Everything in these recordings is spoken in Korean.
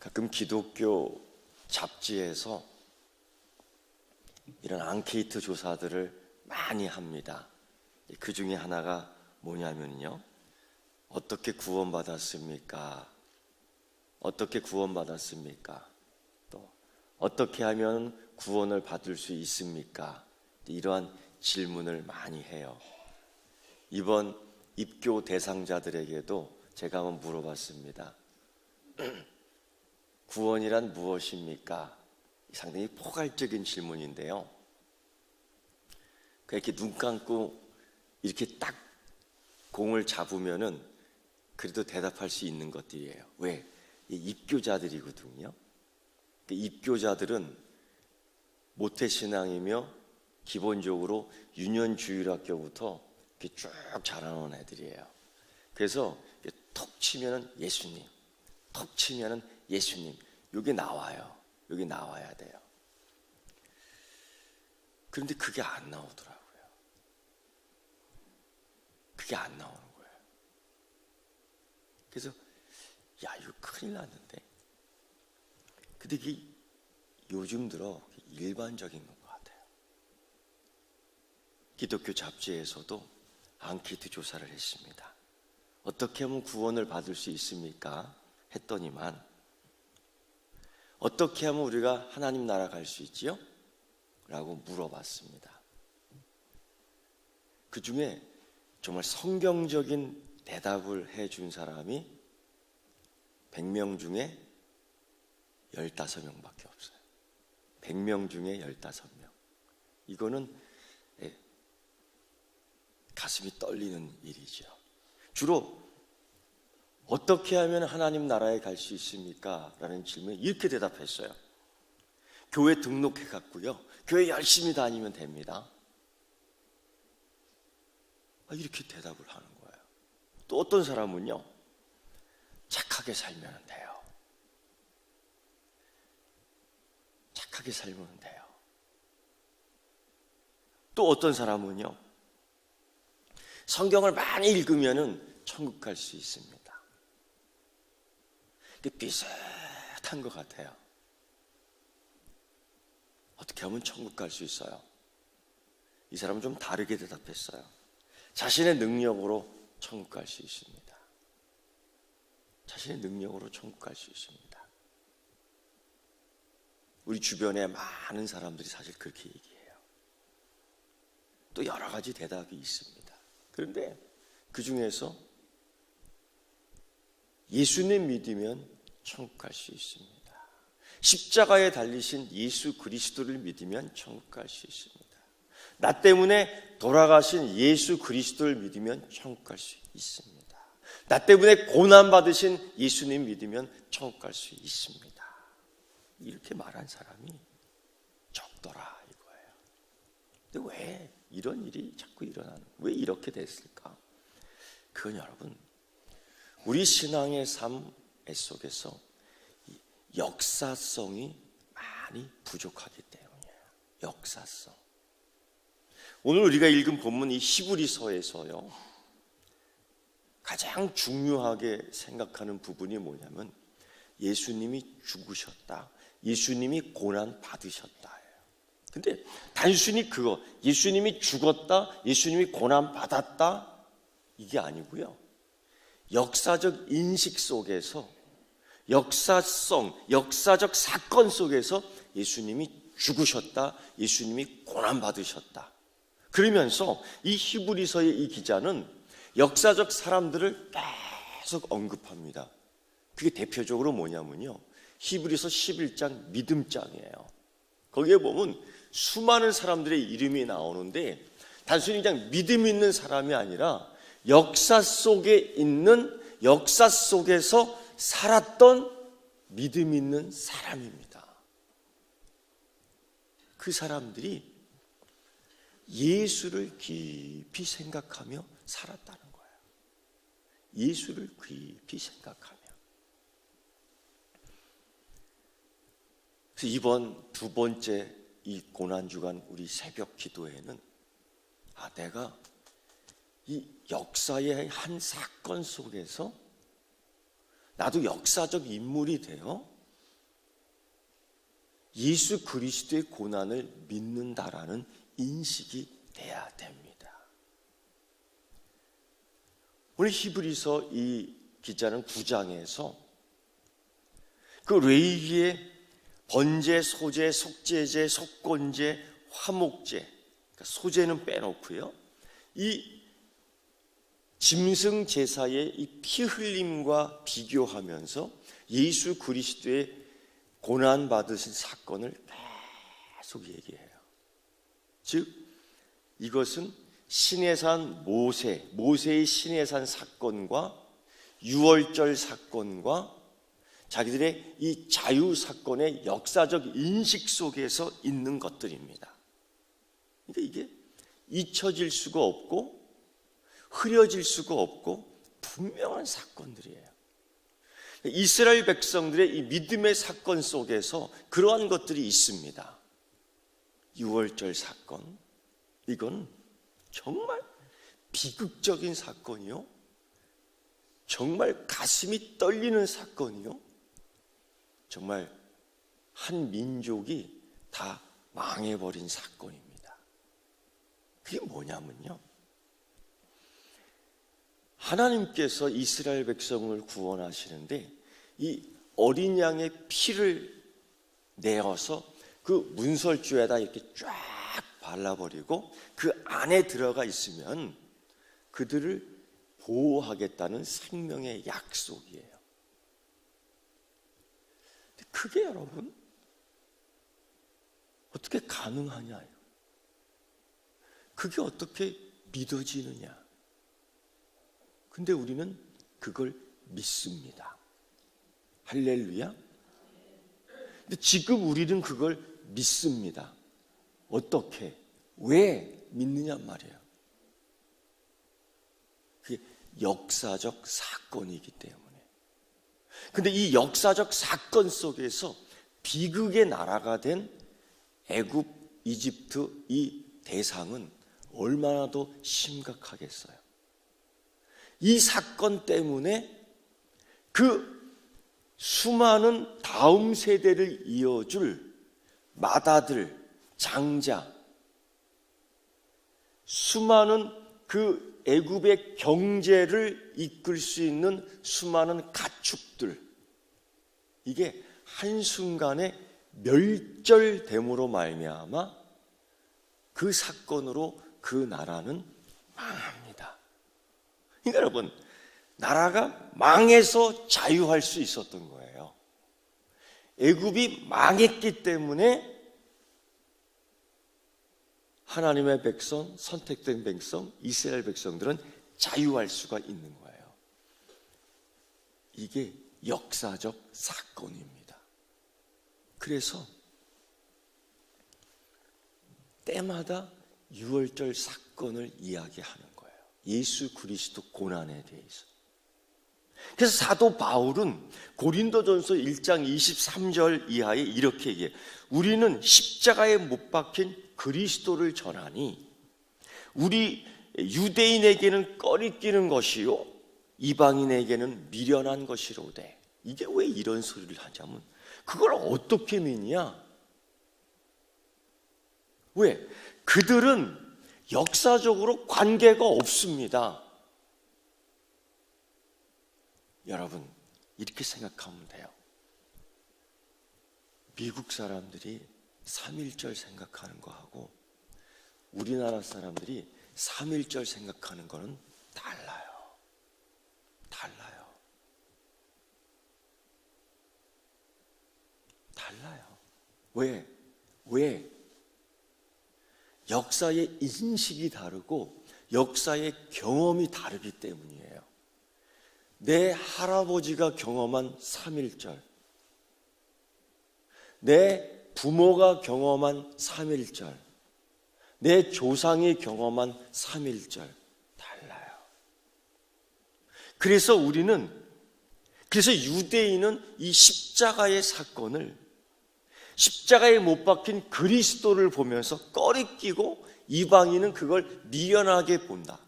가끔 기독교 잡지에서 이런 앙케이트 조사들을 많이 합니다. 그 중에 하나가 뭐냐면요, 어떻게 구원받았습니까? 어떻게 구원받았습니까? 또 어떻게 하면 구원을 받을 수 있습니까? 이러한 질문을 많이 해요. 이번 입교 대상자들에게도 제가 한번 물어봤습니다. 구원이란 무엇입니까? 상당히 포괄적인 질문인데요, 이렇게 눈 감고 이렇게 딱 공을 잡으면은 그래도 대답할 수 있는 것들이에요. 왜? 입교자들이거든요. 입교자들은 모태신앙이며 기본적으로 유년주일학교부터 이렇게 쭉 자라온 애들이에요. 그래서 톡 치면은 예수님, 톡 치면은 예수님, 여기 나와요. 여기 나와야 돼요. 그런데 그게 안 나오더라고요. 그게 안 나오는 거예요. 그래서 야, 이거 큰일 났는데. 근데 이게 요즘 들어 일반적인 것 같아요. 기독교 잡지에서도 앙케이트 조사를 했습니다. 어떻게 하면 구원을 받을 수 있습니까? 했더니만 어떻게 하면 우리가 하나님 나라 갈 수 있지요? 라고 물어봤습니다. 그 중에 정말 성경적인 대답을 해준 사람이 100명 중에 15명밖에 없어요. 100명 중에 15명. 이거는 가슴이 떨리는 일이죠. 주로 어떻게 하면 하나님 나라에 갈 수 있습니까? 라는 질문에 이렇게 대답했어요. 교회 등록해 갖고요, 교회 열심히 다니면 됩니다. 이렇게 대답을 하는 거예요. 또 어떤 사람은요, 착하게 살면 돼요. 착하게 살면 돼요. 또 어떤 사람은요, 성경을 많이 읽으면은 천국 갈 수 있습니다. 비슷한 것 같아요. 어떻게 하면 천국 갈 수 있어요? 이 사람은 좀 다르게 대답했어요. 자신의 능력으로 천국 갈 수 있습니다. 자신의 능력으로 천국 갈 수 있습니다. 우리 주변에 많은 사람들이 사실 그렇게 얘기해요. 또 여러 가지 대답이 있습니다. 그런데 그 중에서 예수님 믿으면 천국 갈 수 있습니다. 십자가에 달리신 예수 그리스도를 믿으면 천국 갈 수 있습니다. 나 때문에 돌아가신 예수 그리스도를 믿으면 천국 갈 수 있습니다. 나 때문에 고난받으신 예수님 믿으면 천국 갈 수 있습니다. 이렇게 말한 사람이 적더라 이거예요. 근데 왜 이런 일이 자꾸 일어나는 거예요? 왜 이렇게 됐을까? 그건 여러분, 우리 신앙의 삶 속에서 역사성이 많이 부족하기 때문이에요. 역사성. 오늘 우리가 읽은 본문 이 히브리서에서요, 가장 중요하게 생각하는 부분이 뭐냐면 예수님이 죽으셨다, 예수님이 고난 받으셨다. 근데 단순히 그거, 예수님이 죽었다, 예수님이 고난 받았다, 이게 아니고요, 역사적 인식 속에서, 역사성, 역사적 사건 속에서 예수님이 죽으셨다, 예수님이 고난 받으셨다. 그러면서 이 히브리서의 이 기자는 역사적 사람들을 계속 언급합니다. 그게 대표적으로 뭐냐면요, 히브리서 11장 믿음장이에요. 거기에 보면 수많은 사람들의 이름이 나오는데 단순히 그냥 믿음 있는 사람이 아니라 역사 속에 있는, 역사 속에서 살았던 믿음 있는 사람입니다. 그 사람들이 예수를 깊이 생각하며 살았다는 거예요. 예수를 깊이 생각하며. 그래서 이번 두 번째 이 고난주간 우리 새벽 기도회는 내가 이 역사의 한 사건 속에서 나도 역사적 인물이 되어 예수 그리스도의 고난을 믿는다라는 인식이 돼야 됩니다. 오늘 히브리서 이 기자는 9장에서 그 레위기의 번제, 소제, 속죄제, 속건제, 화목제, 그러니까 소제는 빼놓고요, 이 짐승 제사의 이 피 흘림과 비교하면서 예수 그리스도의 고난 받으신 사건을 계속 얘기해요. 즉 이것은 시내산 모세의 시내산 사건과 유월절 사건과 자기들의 이 자유 사건의 역사적 인식 속에서 있는 것들입니다. 그러니까 이게 잊혀질 수가 없고 흐려질 수가 없고 분명한 사건들이에요. 이스라엘 백성들의 이 믿음의 사건 속에서 그러한 것들이 있습니다. 유월절 사건, 이건 정말 비극적인 사건이요, 정말 가슴이 떨리는 사건이요, 정말 한 민족이 다 망해버린 사건입니다. 그게 뭐냐면요, 하나님께서 이스라엘 백성을 구원하시는데 이 어린 양의 피를 내어서 그 문설주에다 이렇게 쫙 발라버리고 그 안에 들어가 있으면 그들을 보호하겠다는 생명의 약속이에요. 그게 여러분 어떻게 가능하냐, 그게 어떻게 믿어지느냐. 근데 우리는 그걸 믿습니다. 할렐루야. 근데 지금 우리는 그걸 믿습니다. 어떻게? 왜 믿느냐 말이에요. 그게 역사적 사건이기 때문에. 근데 이 역사적 사건 속에서 비극의 나라가 된 애굽, 이집트 이 대상은 얼마나 더 심각하겠어요. 이 사건 때문에 그 수많은 다음 세대를 이어줄 맏아들, 장자, 수많은 그 애굽의 경제를 이끌 수 있는 수많은 가축들, 이게 한순간에 멸절됨으로 말미암아 그 사건으로 그 나라는 망합니다. 그러니까 여러분, 나라가 망해서 자유할 수 있었던 거예요. 애굽이 망했기 때문에 하나님의 백성, 선택된 백성, 이스라엘 백성들은 자유할 수가 있는 거예요. 이게 역사적 사건입니다. 그래서 때마다 유월절 사건을 이야기하는 거예요. 예수 그리스도 고난에 대해서. 그래서 사도 바울은 고린도전서 1장 23절 이하에 이렇게 얘기해요. 우리는 십자가에 못 박힌 그리스도를 전하니 우리 유대인에게는 꺼리끼는 것이요 이방인에게는 미련한 것이로되. 이게 왜 이런 소리를 하냐면 그걸 어떻게 믿냐? 왜? 그들은 역사적으로 관계가 없습니다. 여러분, 이렇게 생각하면 돼요. 미국 사람들이 3.1절 생각하는 거하고 우리나라 사람들이 3.1절 생각하는 거는 달라요. 왜? 역사의 인식이 다르고 역사의 경험이 다르기 때문이에요. 내 할아버지가 경험한 3.1절, 내 부모가 경험한 3.1절, 내 조상이 경험한 3.1절 달라요. 그래서 유대인은 이 십자가의 사건을, 십자가에 못 박힌 그리스도를 보면서 꺼리끼고 이방인은 그걸 미련하게 본다.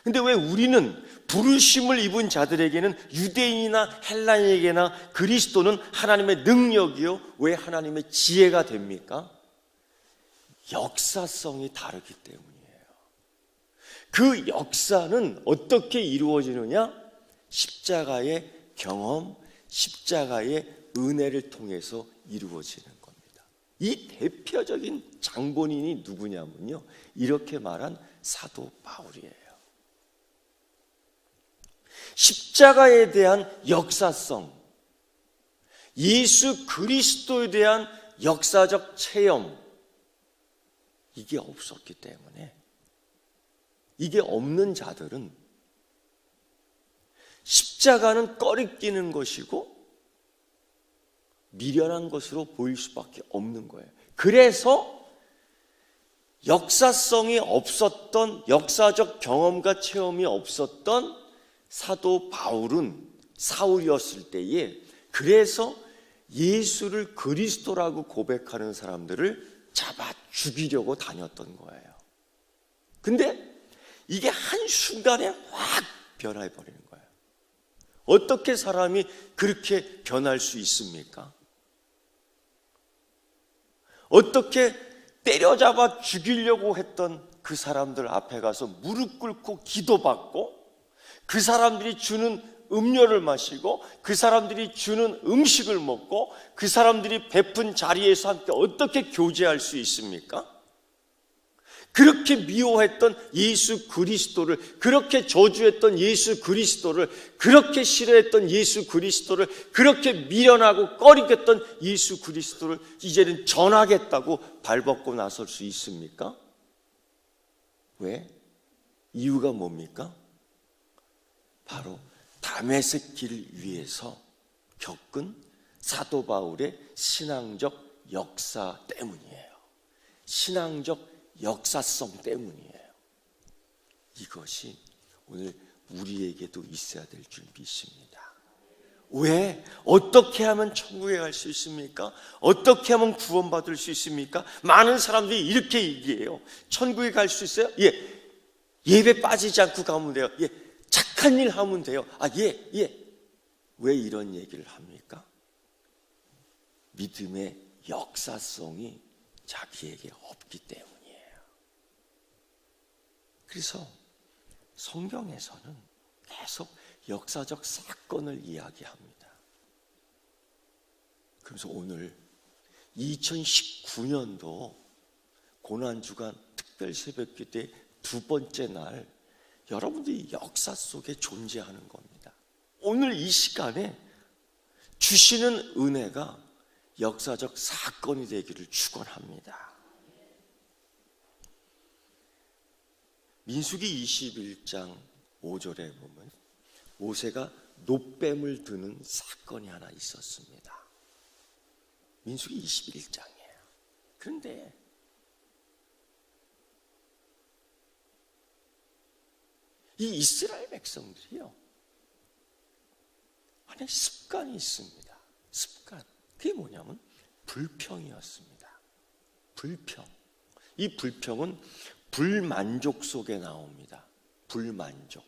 근데 왜 우리는 부르심을 입은 자들에게는 유대인이나 헬라인에게나 그리스도는 하나님의 능력이요, 왜 하나님의 지혜가 됩니까? 역사성이 다르기 때문이에요. 그 역사는 어떻게 이루어지느냐? 십자가의 경험, 십자가의 은혜를 통해서 이루어지는 겁니다. 이 대표적인 장본인이 누구냐면요, 이렇게 말한 사도 바울이에요. 십자가에 대한 역사성, 예수 그리스도에 대한 역사적 체험, 이게 없었기 때문에, 이게 없는 자들은 십자가는 꺼리끼는 것이고 미련한 것으로 보일 수밖에 없는 거예요. 그래서 역사성이 없었던, 역사적 경험과 체험이 없었던 사도 바울은, 사울이었을 때에, 그래서 예수를 그리스도라고 고백하는 사람들을 잡아 죽이려고 다녔던 거예요. 근데 이게 한순간에 확 변해버리는 거예요. 어떻게 사람이 그렇게 변할 수 있습니까? 어떻게 때려잡아 죽이려고 했던 그 사람들 앞에 가서 무릎 꿇고 기도받고, 그 사람들이 주는 음료를 마시고, 그 사람들이 주는 음식을 먹고, 그 사람들이 베푼 자리에서 함께 어떻게 교제할 수 있습니까? 그렇게 미워했던 예수 그리스도를, 그렇게 저주했던 예수 그리스도를, 그렇게 싫어했던 예수 그리스도를, 그렇게 미련하고 꺼리겠던 예수 그리스도를 이제는 전하겠다고 발벗고 나설 수 있습니까? 왜? 이유가 뭡니까? 바로 다메섹 길 위에서 겪은 사도 바울의 신앙적 역사 때문이에요. 신앙적 역사성 때문이에요. 이것이 오늘 우리에게도 있어야 될 줄 믿습니다. 왜? 어떻게 하면 천국에 갈 수 있습니까? 어떻게 하면 구원받을 수 있습니까? 많은 사람들이 이렇게 얘기해요. 천국에 갈 수 있어요? 예. 예배 빠지지 않고 가면 돼요. 예. 착한 일 하면 돼요. 예. 왜 이런 얘기를 합니까? 믿음의 역사성이 자기에게 없기 때문이에요. 그래서 성경에서는 계속 역사적 사건을 이야기합니다. 그래서 오늘 2019년도 고난주간 특별 새벽기 때 두 번째 날, 여러분들이 역사 속에 존재하는 겁니다. 오늘 이 시간에 주시는 은혜가 역사적 사건이 되기를 축원합니다. 민수기 21장 5절에 보면 모세가 놋뱀을 드는 사건이 하나 있었습니다. 민수기 21장이에요. 그런데 이 이스라엘 백성들이요, 하나의 습관이 있습니다. 습관. 그게 뭐냐면 불평이었습니다. 불평. 이 불평은 불만족 속에 나옵니다. 불만족.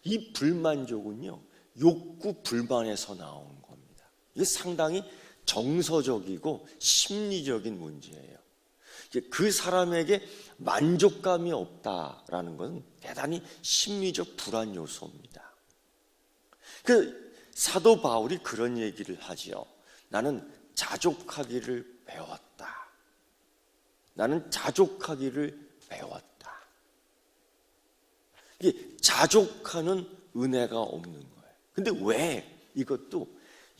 이 불만족은요, 욕구 불만에서 나온 겁니다. 이게 상당히 정서적이고 심리적인 문제예요. 그 사람에게 만족감이 없다라는 것은 대단히 심리적 불안 요소입니다. 그 사도 바울이 그런 얘기를 하지요. 나는 자족하기를 배웠다. 나는 자족하기를 배웠다. 이게 자족하는 은혜가 없는 거예요. 근데 왜? 이것도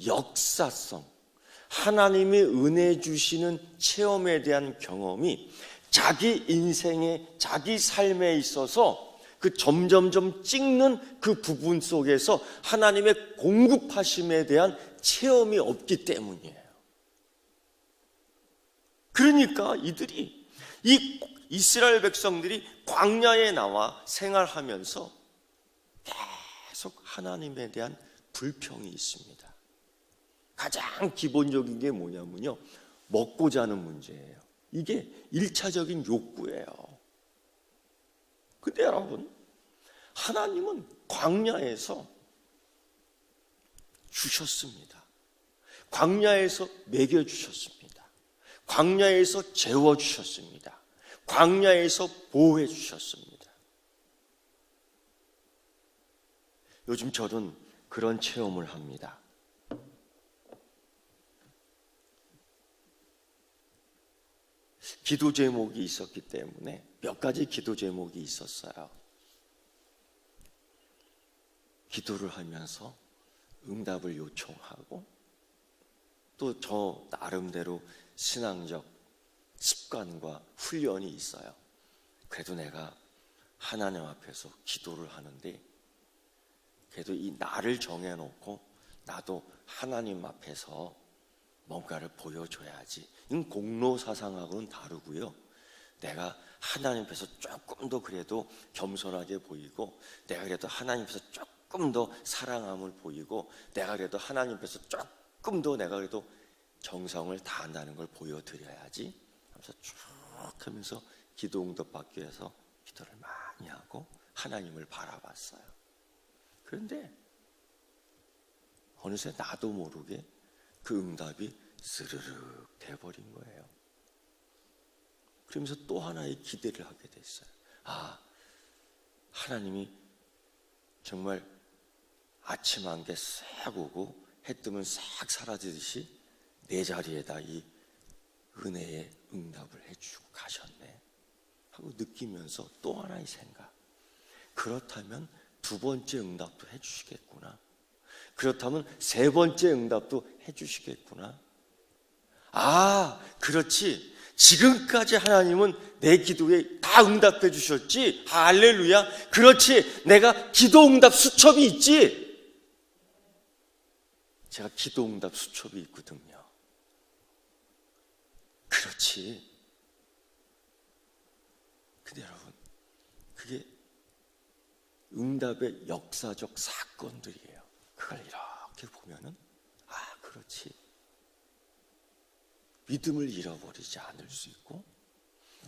역사성, 하나님이 은혜 주시는 체험에 대한 경험이 자기 인생에, 자기 삶에 있어서 그 점점점 찍는 그 부분 속에서 하나님의 공급하심에 대한 체험이 없기 때문이에요. 그러니까 이들이, 이 이스라엘 백성들이 광야에 나와 생활하면서 계속 하나님에 대한 불평이 있습니다. 가장 기본적인 게 뭐냐면요, 먹고 자는 문제예요. 이게 1차적인 욕구예요. 근데 여러분, 하나님은 광야에서 주셨습니다. 광야에서 먹여주셨습니다. 광야에서 재워주셨습니다. 광야에서 보호해주셨습니다. 요즘 저는 그런 체험을 합니다. 기도 제목이 있었기 때문에 몇 가지 기도 제목이 있었어요. 기도를 하면서 응답을 요청하고 또 저 나름대로 신앙적 습관과 훈련이 있어요. 그래도 내가 하나님 앞에서 기도를 하는데 그래도 이 나를 정해놓고 나도 하나님 앞에서 뭔가를 보여줘야지. 이건 공로 사상하고는 다르고요. 내가 하나님 앞에서 조금 더 그래도 겸손하게 보이고, 내가 그래도 하나님 앞에서 조금 더 사랑함을 보이고, 내가 그래도 하나님 앞에서 조금 더 내가 그래도 정성을 다한다는 걸 보여드려야지 하면서 쭉 하면서 기도 응답 받기 위해서 기도를 많이 하고 하나님을 바라봤어요. 그런데 어느새 나도 모르게 그 응답이 스르륵 돼버린 거예요. 그러면서 또 하나의 기대를 하게 됐어요. 아, 하나님이 정말 아침 안개 싹 오고 해 뜨면 싹 사라지듯이 내 자리에다 이 은혜의 응답을 해주고 가셨네 하고 느끼면서 또 하나의 생각. 그렇다면 두 번째 응답도 해주시겠구나. 그렇다면 세 번째 응답도 해주시겠구나. 아, 그렇지. 지금까지 하나님은 내 기도에 다 응답해 주셨지. 할렐루야. 그렇지. 내가 기도 응답 수첩이 있지. 제가 기도 응답 수첩이 있거든요. 그렇지. 근데 여러분, 그게 응답의 역사적 사건들이에요. 그걸 이렇게 보면은, 아, 그렇지. 믿음을 잃어버리지 않을 수 있고,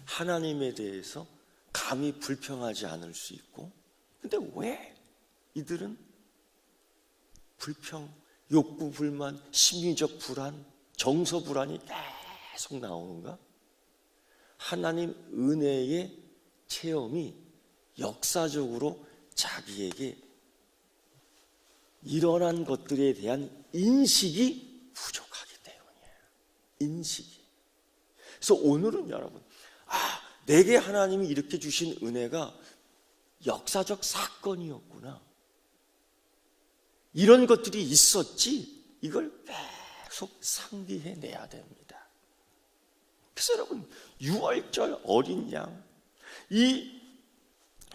하나님에 대해서 감히 불평하지 않을 수 있고, 근데 왜 이들은 불평, 욕구, 불만, 심리적 불안, 정서 불안이 계속 나오는가? 하나님 은혜의 체험이 역사적으로 자기에게 일어난 것들에 대한 인식이 부족하기 때문이에요. 인식이. 그래서 오늘은 여러분, 아, 내게 하나님이 이렇게 주신 은혜가 역사적 사건이었구나. 이런 것들이 있었지. 이걸 계속 상기해내야 됩니다. 그래서 여러분, 6월절 어린 양, 이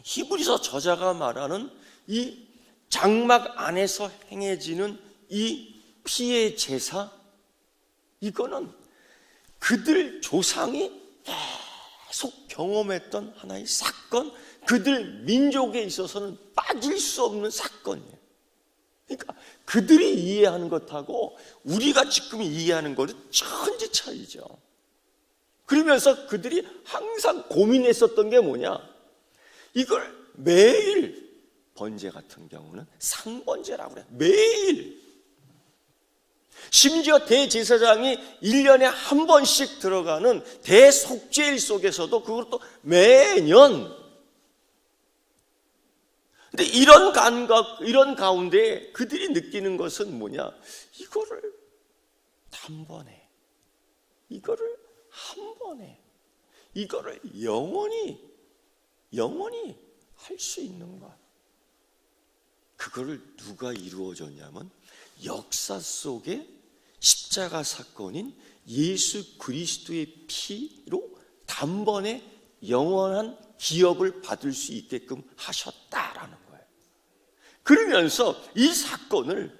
히브리서 저자가 말하는 이 장막 안에서 행해지는 이 피의 제사, 이거는 그들 조상이 계속 경험했던 하나의 사건, 그들 민족에 있어서는 빠질 수 없는 사건이에요. 그러니까 그들이 이해하는 것하고 우리가 지금 이해하는 것은 천지 차이죠. 그러면서 그들이 항상 고민했었던 게 뭐냐? 이걸 매일, 번제 같은 경우는 상번제라고 그래요. 매일. 심지어 대제사장이 1년에 한 번씩 들어가는 대속죄일 속에서도 그것도 매년. 근데 이런 감각, 이런 가운데 그들이 느끼는 것은 뭐냐? 이거를 단번에, 이거를 한 번에, 이거를 영원히 할 수 있는가? 그거를 누가 이루어졌냐면 역사 속에 십자가 사건인 예수 그리스도의 피로 단번에 영원한 기업을 받을 수 있게끔 하셨다라는 거예요. 그러면서 이 사건을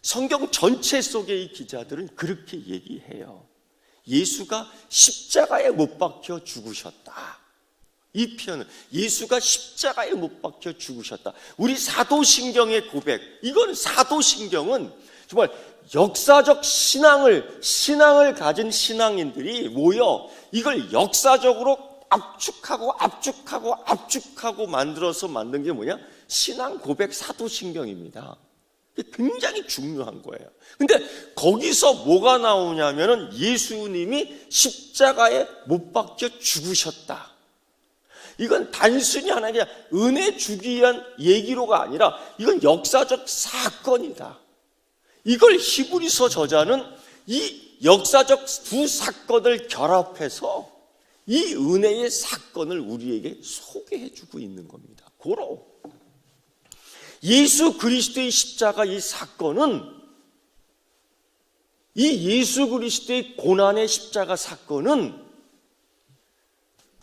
성경 전체 속의 이 기자들은 그렇게 얘기해요. 예수가 십자가에 못 박혀 죽으셨다. 이 표현은 예수가 십자가에 못 박혀 죽으셨다. 우리 사도신경의 고백, 이건 사도신경은 정말 역사적 신앙을 가진 신앙인들이 모여 이걸 역사적으로 압축하고 만들어서 만든 게 뭐냐? 신앙 고백 사도신경입니다. 굉장히 중요한 거예요. 근데 거기서 뭐가 나오냐면은 예수님이 십자가에 못 박혀 죽으셨다. 이건 단순히 하나의 은혜 주기 위한 얘기로가 아니라 이건 역사적 사건이다. 이걸 히브리서 저자는 이 역사적 두 사건을 결합해서 이 은혜의 사건을 우리에게 소개해주고 있는 겁니다. 고로 예수 그리스도의 십자가 이 사건은, 이 예수 그리스도의 고난의 십자가 사건은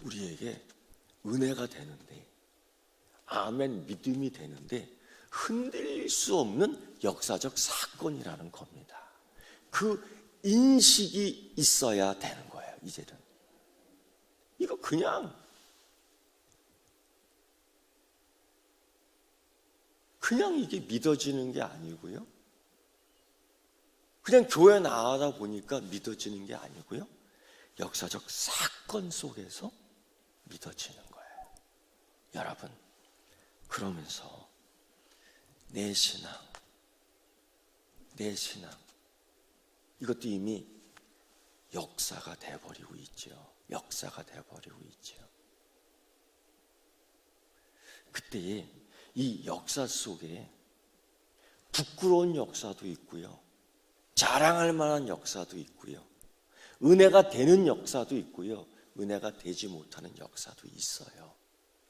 우리에게 은혜가 되는데, 아멘, 믿음이 되는데 흔들릴 수 없는 역사적 사건이라는 겁니다. 그 인식이 있어야 되는 거예요. 이제는 이거 그냥 이게 믿어지는 게 아니고요, 그냥 교회 나가다 보니까 믿어지는 게 아니고요, 역사적 사건 속에서 믿어지는 거예요. 여러분, 그러면서 내 신앙 이것도 이미 역사가 돼버리고 있죠. 역사가 돼버리고 있죠. 그때 이 역사 속에 부끄러운 역사도 있고요, 자랑할 만한 역사도 있고요, 은혜가 되는 역사도 있고요, 은혜가 되지 못하는 역사도 있어요.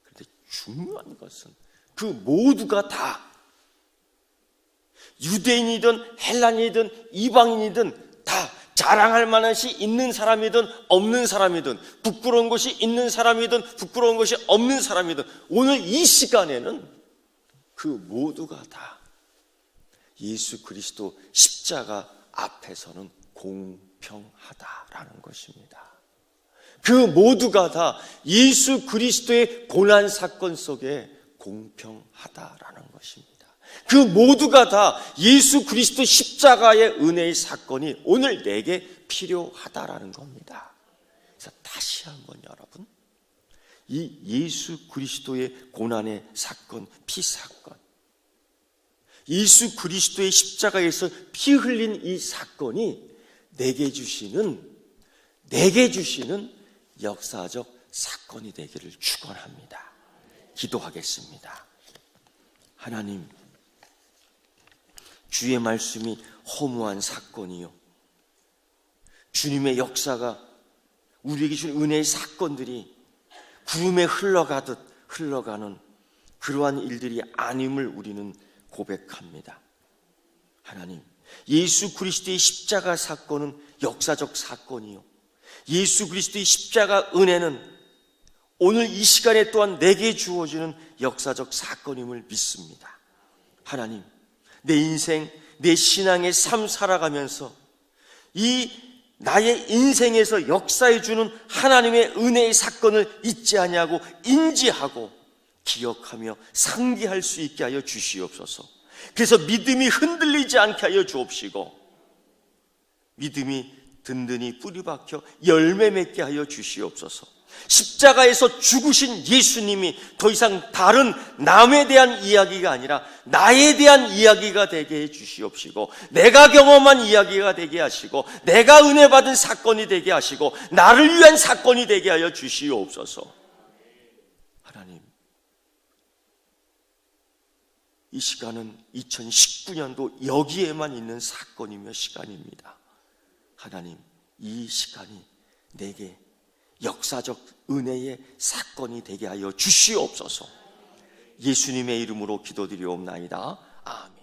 그런데 중요한 것은 그 모두가 다 유대인이든 헬라인이든 이방인이든 다 자랑할 만한 것이 있는 사람이든 없는 사람이든, 부끄러운 것이 있는 사람이든 부끄러운 것이 없는 사람이든, 오늘 이 시간에는 그 모두가 다 예수 그리스도 십자가 앞에서는 공평하다라는 것입니다. 그 모두가 다 예수 그리스도의 고난 사건 속에 공평하다라는 것입니다. 그 모두가 다 예수 그리스도 십자가의 은혜의 사건이 오늘 내게 필요하다라는 겁니다. 그래서 다시 한번 여러분, 이 예수 그리스도의 고난의 사건, 피 사건, 예수 그리스도의 십자가에서 피 흘린 이 사건이 내게 주시는 역사적 사건이 되기를 축원합니다. 기도하겠습니다. 하나님, 주의 말씀이 허무한 사건이요, 주님의 역사가 우리에게 주신 은혜의 사건들이 구름에 흘러가듯 흘러가는 그러한 일들이 아님을 우리는 고백합니다. 하나님, 예수 그리스도의 십자가 사건은 역사적 사건이요, 예수 그리스도의 십자가 은혜는 오늘 이 시간에 또한 내게 주어지는 역사적 사건임을 믿습니다. 하나님, 내 인생, 내 신앙의 삶 살아가면서 이 나의 인생에서 역사해 주는 하나님의 은혜의 사건을 잊지 아니하고 인지하고 기억하며 상기할 수 있게 하여 주시옵소서. 그래서 믿음이 흔들리지 않게 하여 주옵시고, 믿음이 든든히 뿌리 박혀 열매 맺게 하여 주시옵소서. 십자가에서 죽으신 예수님이 더 이상 다른 남에 대한 이야기가 아니라 나에 대한 이야기가 되게 해 주시옵시고, 내가 경험한 이야기가 되게 하시고, 내가 은혜 받은 사건이 되게 하시고, 나를 위한 사건이 되게 하여 주시옵소서. 하나님, 이 시간은 2019년도 여기에만 있는 사건이며 시간입니다. 하나님, 이 시간이 내게 역사적 은혜의 사건이 되게 하여 주시옵소서. 예수님의 이름으로 기도드리옵나이다. 아멘.